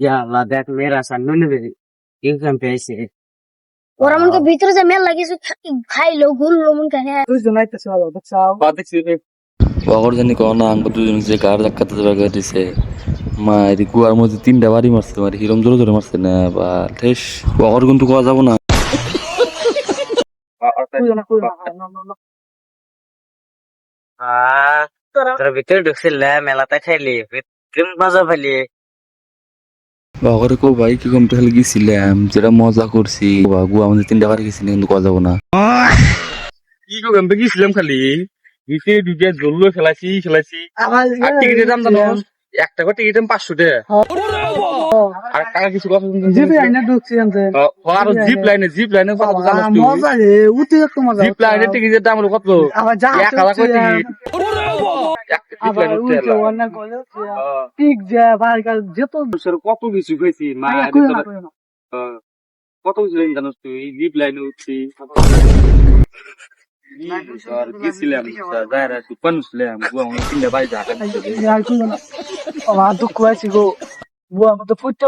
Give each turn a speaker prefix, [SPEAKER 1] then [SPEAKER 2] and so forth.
[SPEAKER 1] ইয়া আল্লাহ, দেখ মেয়েরা সামনে নেবে এক্সাম পেয়েছে।
[SPEAKER 2] ওরা মনকে ভিতরে যে মেল লাগিয়েছে খাইলো ঘুরলো মন কে হ্যাঁ
[SPEAKER 3] তুই জানাইতেছ বাবা দেখছাও
[SPEAKER 4] বগর জানি কখন আঙ্গ দুজন যে কার ধাক্কাতে জায়গা দিছে মা এদি কুয়ার মধ্যে 3টা বাড়ি মারছে মানে হিরম জোরে জোরে মারছে না বা ঠেস বগর কিন্তু কোয়া যাবো না।
[SPEAKER 3] তুই জানা কই না
[SPEAKER 1] তোর ভিতরে ঢুকছিল মেলাতে খাইলি ক্রিম ভাজা ফেলি।
[SPEAKER 4] বগরে কো ভাই কি কম তাহলে গেছিলাম যেটা মজা করছি গুয়া আমাদের 3টা বাড়ি গেছি কিন্তু কোয়া যাবো না।
[SPEAKER 5] কি গো গেমতে গেছিলাম খালি গিতে দুইটা জল্লো খেলাইছি
[SPEAKER 3] আমার
[SPEAKER 5] আর টিকিটের দাম জানো একটা করে টিকিটের দাম 500 টাকা আর টাকা কিছু কথা
[SPEAKER 3] জিপে আইনা ঢুকছি আনতে
[SPEAKER 5] আর জিপ লাইনে কত জানো তুই
[SPEAKER 3] মজা রে উঠে তো মজা
[SPEAKER 5] জিপ লাইনে টিকিটের দাম হলো কত
[SPEAKER 3] আবার যা
[SPEAKER 5] 1000 করে টিকিট একটা জিপ
[SPEAKER 3] আবার
[SPEAKER 5] লাইনে
[SPEAKER 3] উঠে
[SPEAKER 5] উঠতে
[SPEAKER 3] ওনা কইলো ঠিক যা ভাই কাল যেত
[SPEAKER 5] কত কিছু খাইছি মা
[SPEAKER 3] কই না
[SPEAKER 5] কত কিছু জানো তুই জিপ লাইনে উঠছি আর গেছিলাম দায়রা সুপান ছিলাম গুয়া অনেক 3টা বাড়ি ঢাকা
[SPEAKER 3] আর কই না আমার দুঃখ হয়েছে গো বুয়া মতো ফুটতে